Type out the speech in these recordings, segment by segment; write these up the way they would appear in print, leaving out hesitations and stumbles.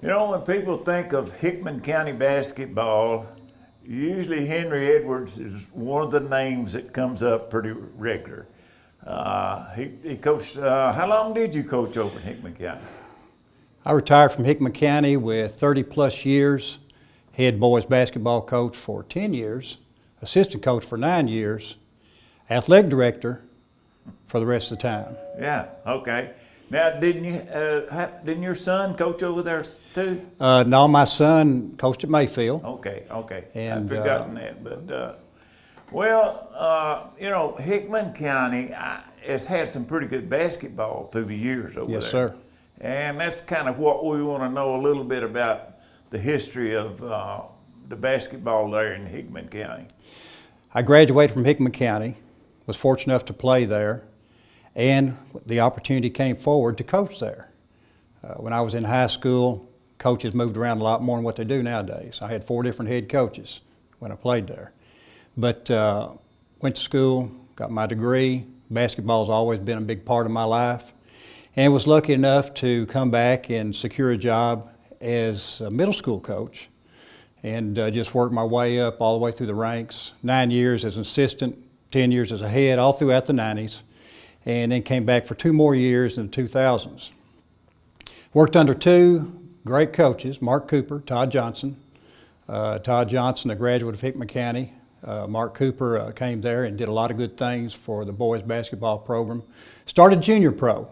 You know, when people think of Hickman County basketball, usually Henry Edwards is one of the names that comes up pretty regular. He coached, how long did you coach over in Hickman County? I retired from Hickman County with 30 plus years, head boys basketball coach for 10 years, assistant coach for 9 years, athletic director for the rest of the time. Yeah, okay. Now, didn't your son coach over there too? No, my son coached at Mayfield. Okay. And, I'd forgotten that, but you know, Hickman County has had some pretty good basketball through the years over there. Yes, sir. And that's kind of what we want to know a little bit about the history of the basketball there in Hickman County. I graduated from Hickman County, was fortunate enough to play there, and the opportunity came forward to coach there. When I was in high school, coaches moved around a lot more than what they do nowadays. I had 4 different head coaches when I played there. But went to school, got my degree. Basketball's always been a big part of my life, and was lucky enough to come back and secure a job as a middle school coach, and just worked my way up all the way through the ranks. 9 years as an assistant, 10 years as a head, all throughout the 90s, and then came back for 2 more years in the 2000s. Worked under 2 great coaches, Mark Cooper, Todd Johnson. Todd Johnson, a graduate of Hickman County. Mark Cooper came there and did a lot of good things for the boys basketball program. Started junior pro,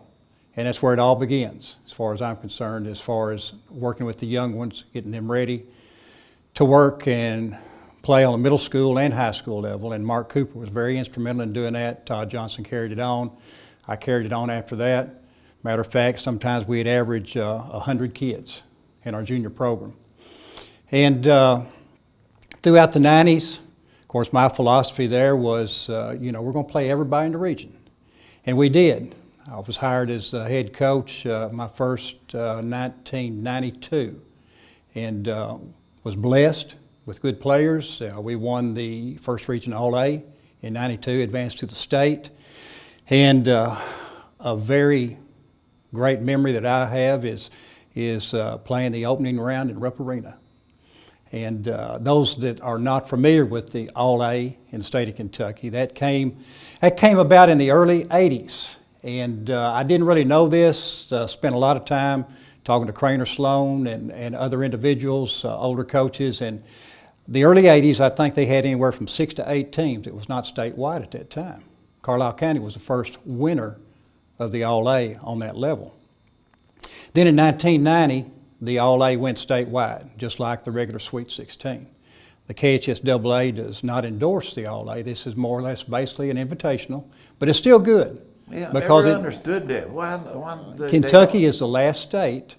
and that's where it all begins, as far as I'm concerned, as far as working with the young ones, getting them ready to work and play on the middle school and high school level, and Mark Cooper was very instrumental in doing that. Todd Johnson carried it on. I carried it on after that. Matter of fact, sometimes we'd average 100 kids in our junior program. And throughout the 90s, of course, my philosophy there was, you know, we're going to play everybody in the region. And we did. I was hired as the head coach my first 1992, and was blessed with good players. We won the first region All-A in '92, advanced to the state. And a very great memory that I have is playing the opening round in Rupp Arena. And those that are not familiar with the All-A in the state of Kentucky, that came about in the early '80s. And I didn't really know this, spent a lot of time talking to Craner Sloan and other individuals, older coaches. And the early '80s, I think they had anywhere from 6 to 8 teams. It was not statewide at that time. Carlisle County was the first winner of the All-A on that level. Then in 1990, the All-A went statewide, just like the regular Sweet 16. The KHSAA does not endorse the All-A. This is more or less basically an invitational, but it's still good. Yeah, because never understood that. Why Kentucky is the last state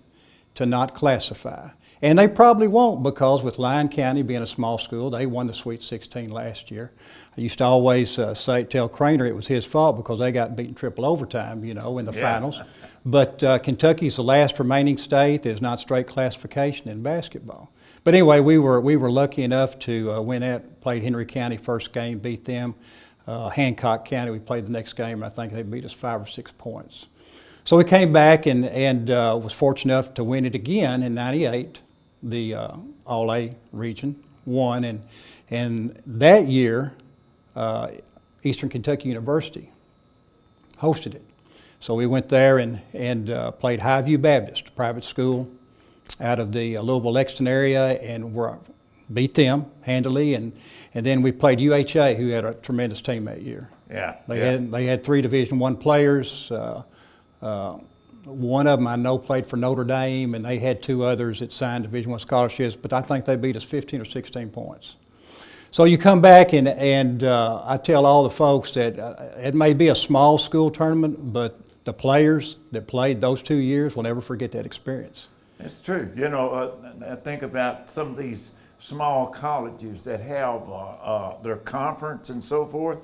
to not classify. And they probably won't, because with Lyon County being a small school, they won the Sweet 16 last year. I used to always tell Craner it was his fault because they got beaten triple overtime, you know, in the finals. But Kentucky's the last remaining state. There's not straight classification in basketball. But anyway, we were lucky enough to win that. Played Henry County first game, beat them. Hancock County, we played the next game, and I think they beat us 5 or 6 points. So we came back and was fortunate enough to win it again in '98, the All-A region, won. And that year, Eastern Kentucky University hosted it. So we went there and played Highview Baptist, a private school out of the Louisville-Lexington area, and beat them handily. And then we played UHA, who had a tremendous team that year. Yeah. They had 3 Division I players. One of them I know played for Notre Dame, and they had 2 others that signed Division I scholarships, but I think they beat us 15 or 16 points. So you come back, and I tell all the folks that it may be a small school tournament, but the players that played those 2 years will never forget that experience. It's true. You know, I think about some of these small colleges that have their conference and so forth.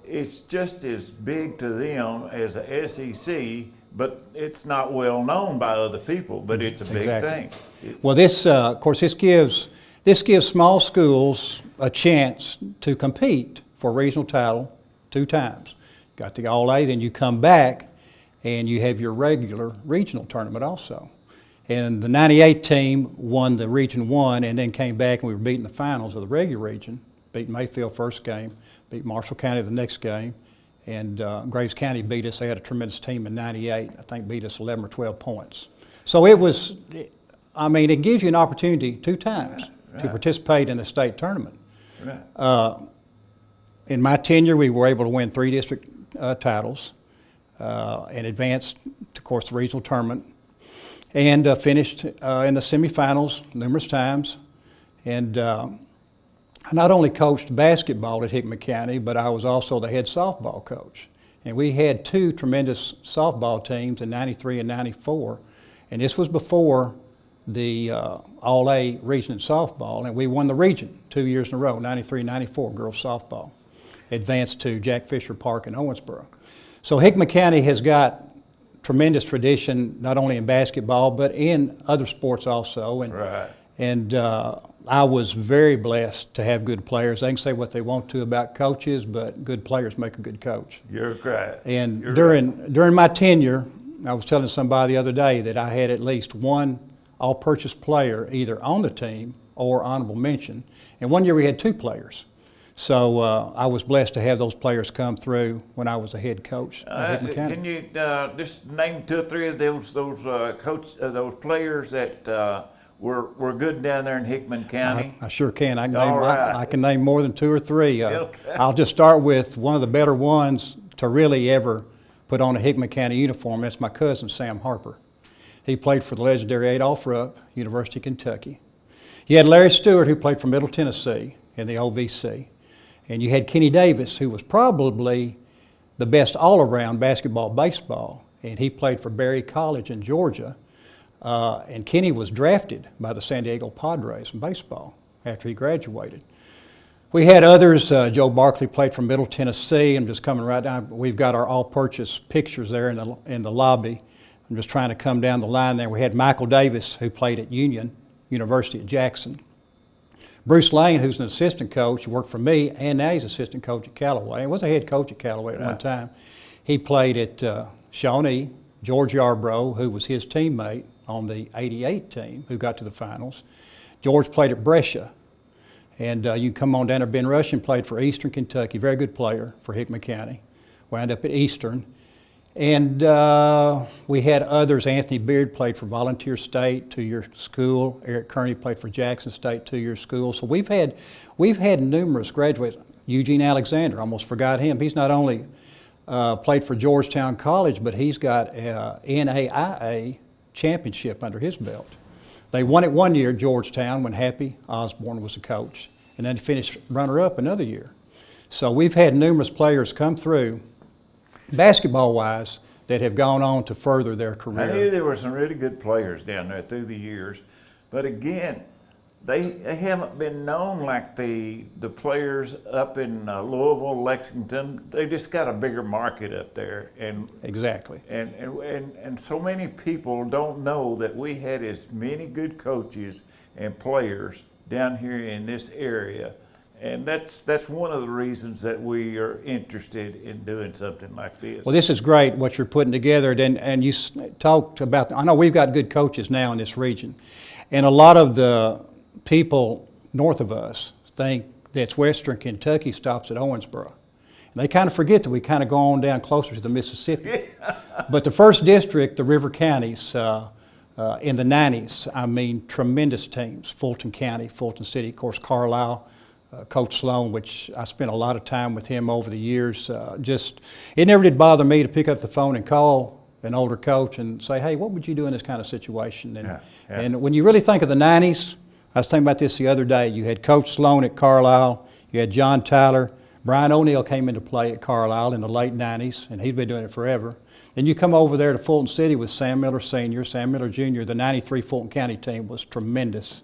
It's just as big to them as a SEC, but it's not well known by other people, but it's a big thing. Well, of course, this gives small schools a chance to compete for regional title 2 times. Got the All-A, then you come back and you have your regular regional tournament also. And the 98 team won the Region 1 and then came back and we were beating the finals of the regular region, beat Mayfield first game, beat Marshall County the next game, and Graves County beat us. They had a tremendous team in 98, I think beat us 11 or 12 points. So it was, I mean, it gives you an opportunity 2 times to participate in a state tournament. In my tenure, we were able to win 3 district titles and advanced, of course, the regional tournament, and finished in the semifinals numerous times. And I not only coached basketball at Hickman County, but I was also the head softball coach. And we had 2 tremendous softball teams in 93 and 94. And this was before the All-A region in softball, and we won the region 2 years in a row, 93, 94, girls softball, advanced to Jack Fisher Park in Owensboro. So Hickman County has got tremendous tradition, not only in basketball, but in other sports also. And I was very blessed to have good players. They can say what they want to about coaches, but good players make a good coach. You're right. And during my tenure, I was telling somebody the other day that I had at least 1 all-purchase player either on the team or honorable mention. And one year we had 2 players. So I was blessed to have those players come through when I was a head coach at Hickman County. Can you just name 2 or 3 of those players that were good down there in Hickman County? I sure can. Right. I can name more than 2 or 3. Okay. I'll just start with one of the better ones to really ever put on a Hickman County uniform. That's my cousin, Sam Harper. He played for the legendary Adolph Rupp, University of Kentucky. You had Larry Stewart, who played for Middle Tennessee in the OVC. And you had Kenny Davis, who was probably the best all-around basketball, baseball. And he played for Berry College in Georgia. And Kenny was drafted by the San Diego Padres in baseball after he graduated. We had others. Joe Barkley played for Middle Tennessee. I'm just coming right down. We've got our all-purchase pictures there in the lobby. I'm just trying to come down the line there. We had Michael Davis, who played at Union University at Jackson. Bruce Lane, who's an assistant coach, worked for me, and now he's assistant coach at Callaway. He was a head coach at Callaway at one time. He played at Shawnee. George Yarbrough, who was his teammate on the 88 team, who got to the finals. George played at Brescia. And you come on down there. Ben Rushing played for Eastern Kentucky, very good player for Hickman County. Wound up at Eastern. And we had others. Anthony Beard played for Volunteer State, 2-year school. Eric Kearney played for Jackson State, 2-year school. So we've had numerous graduates. Eugene Alexander, almost forgot him. He's not only played for Georgetown College, but he's got a NAIA championship under his belt. They won it one year at Georgetown when Happy Osborne was the coach, and then finished runner-up another year. So we've had numerous players come through, basketball-wise, that have gone on to further their career. I knew there were some really good players down there through the years, but again, they haven't been known like the players up in Louisville, Lexington. They just got a bigger market up there, and exactly. And so many people don't know that we had as many good coaches and players down here in this area. And that's one of the reasons that we are interested in doing something like this. Well, this is great what you're putting together. And you talked about, I know we've got good coaches now in this region. And a lot of the people north of us think that Western Kentucky stops at Owensboro. And they kind of forget that we kind of go on down closer to the Mississippi. But the first district, the river counties, in the 90s, I mean, tremendous teams. Fulton County, Fulton City, of course, Carlisle. Coach Sloan, which I spent a lot of time with him over the years. It never did bother me to pick up the phone and call an older coach and say, hey, what would you do in this kind of situation? And when you really think of the 90s, I was thinking about this the other day. You had Coach Sloan at Carlisle. You had John Tyler. Brian O'Neill came into play at Carlisle in the late 90s, and he'd been doing it forever. Then you come over there to Fulton City with Sam Miller Sr., Sam Miller Jr. The 93 Fulton County team was tremendous.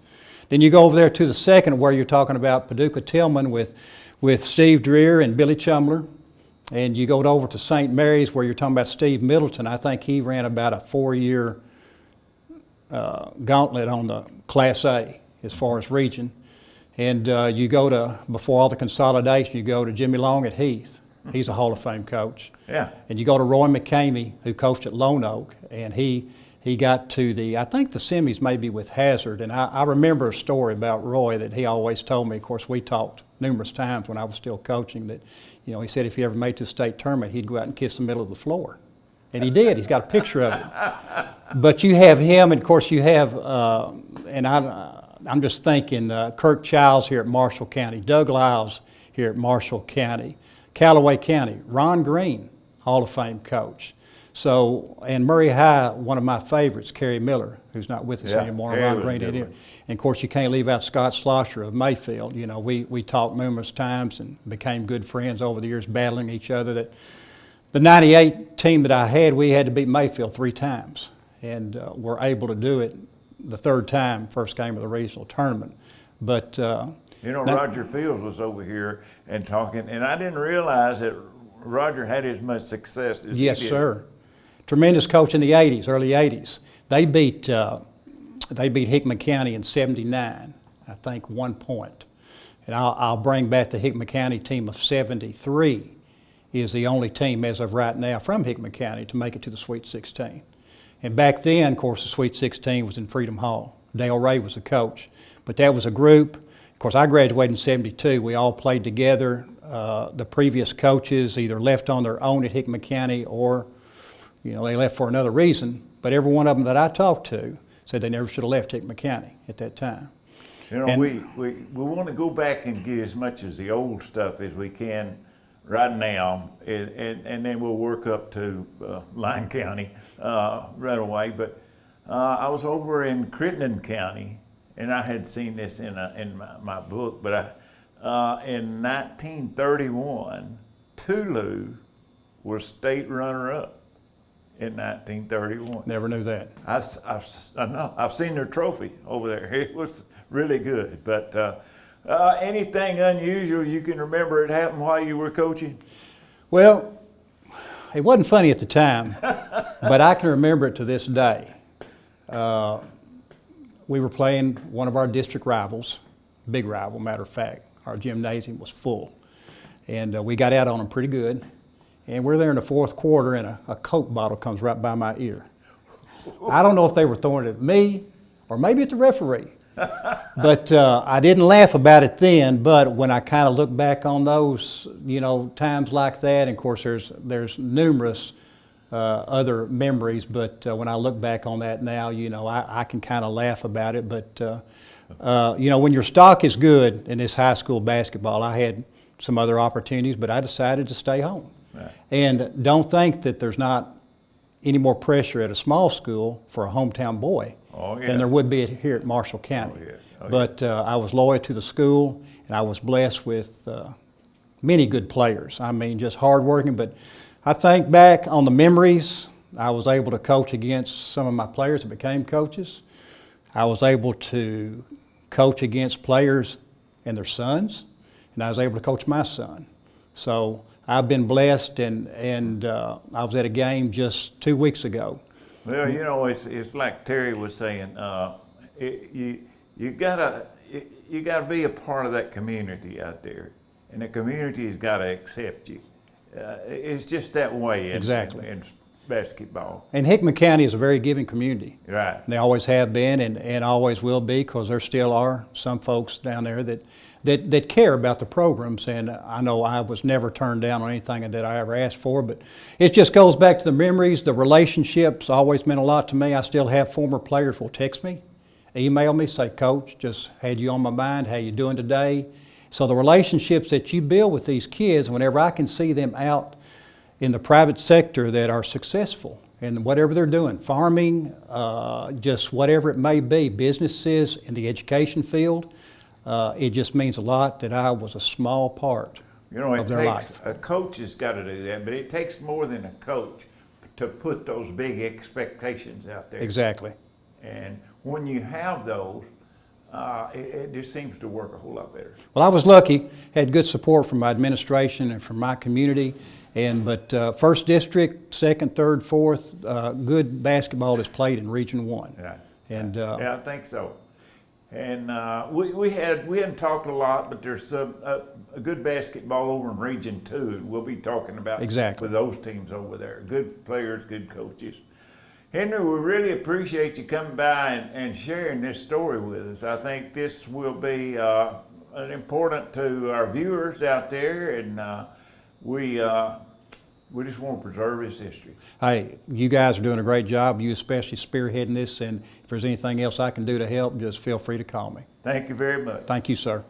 Then you go over there to the second where you're talking about Paducah Tillman with Steve Dreer and Billy Chumler. And you go over to St. Mary's where you're talking about Steve Middleton. I think he ran about a 4-year gauntlet on the Class A as far as region. And you go to, before all the consolidation, you go to Jimmy Long at Heath. He's a Hall of Fame coach. Yeah. And you go to Roy McCamey, who coached at Lone Oak, and he He got to I think the semis maybe with Hazard, and I remember a story about Roy that he always told me. Of course, we talked numerous times when I was still coaching that, he said if he ever made it to the state tournament, he'd go out and kiss the middle of the floor. And he did. He's got a picture of it. But you have him, and of course you have, I'm just thinking, Kirk Childs here at Marshall County, Doug Lyles here at Marshall County, Callaway County, Ron Green, Hall of Fame coach. So, and Murray High, one of my favorites, Kerry Miller, who's not with us anymore, Ron Green. And of course, you can't leave out Scott Slosher of Mayfield. We talked numerous times and became good friends over the years, battling each other. That the 98 team that I had, we had to beat Mayfield 3 times, and were able to do it the 3rd time, first game of the regional tournament. But Roger Fields was over here and talking, and I didn't realize that Roger had as much success as he did. Yes, sir. Tremendous coach in the 80s, early 80s. They beat Hickman County in '79, I think, 1 point. And I'll bring back the Hickman County team of '73 is the only team as of right now from Hickman County to make it to the Sweet 16. And back then, of course, the Sweet 16 was in Freedom Hall. Dale Ray was the coach. But that was a group. Of course, I graduated in '72. We all played together. The previous coaches either left on their own at Hickman County or they left for another reason, but every one of them that I talked to said they never should have left Hickman County at that time. We want to go back and get as much as the old stuff as we can right now, and then we'll work up to Lyon County right away. But I was over in Crittenden County, and I had seen this in my book, but in 1931, Tulu was state runner-up. In 1931. Never knew that. I know. I've seen their trophy over there. It was really good. But anything unusual you can remember it happened while you were coaching? Well, it wasn't funny at the time, but I can remember it to this day. We were playing one of our district rivals, big rival, matter of fact. Our gymnasium was full. And we got out on them pretty good. And we're there in the 4th quarter, and a Coke bottle comes right by my ear. I don't know if they were throwing it at me or maybe at the referee. But I didn't laugh about it then, but when I kind of look back on those, times like that, and of course there's numerous other memories, but when I look back on that now, I can kind of laugh about it. But, when your stock is good in this high school basketball, I had some other opportunities, but I decided to stay home. Right. And don't think that there's not any more pressure at a small school for a hometown boy than there would be here at Marshall County. But I was loyal to the school, and I was blessed with many good players. I mean, just hardworking. But I think back on the memories. I was able to coach against some of my players that became coaches. I was able to coach against players and their sons, and I was able to coach my son. So I've been blessed, and I was at a game just 2 weeks ago. Well, it's like Terry was saying. You gotta be a part of that community out there, and the community has got to accept you. It's just that way. In basketball. And Hickman County is a very giving community. Right. And they always have been, and always will be, because there still are some folks down there that care about the programs, and I know I was never turned down on anything that I ever asked for, but it just goes back to the memories. The relationships always meant a lot to me. I still have former players will text me, email me, say, Coach, just had you on my mind, how you doing today? So the relationships that you build with these kids, whenever I can see them out in the private sector that are successful in whatever they're doing, farming, just whatever it may be, businesses in the education field, it just means a lot that I was a small part of their life. A coach has got to do that, but it takes more than a coach to put those big expectations out there. Exactly. And when you have those, it just seems to work a whole lot better. Well, I was lucky, had good support from my administration and from my community. But first district, second, third, fourth, good basketball is played in Region 1. Yeah. And yeah, I think so. And we hadn't talked a lot, but there's a good basketball over in Region 2. We'll be talking about exactly with those teams over there. Good players, good coaches. Henry, we really appreciate you coming by and sharing this story with us. I think this will be important to our viewers out there, and we just want to preserve this history. Hey, you guys are doing a great job, you especially spearheading this, and if there's anything else I can do to help, just feel free to call me. Thank you very much. Thank you, sir.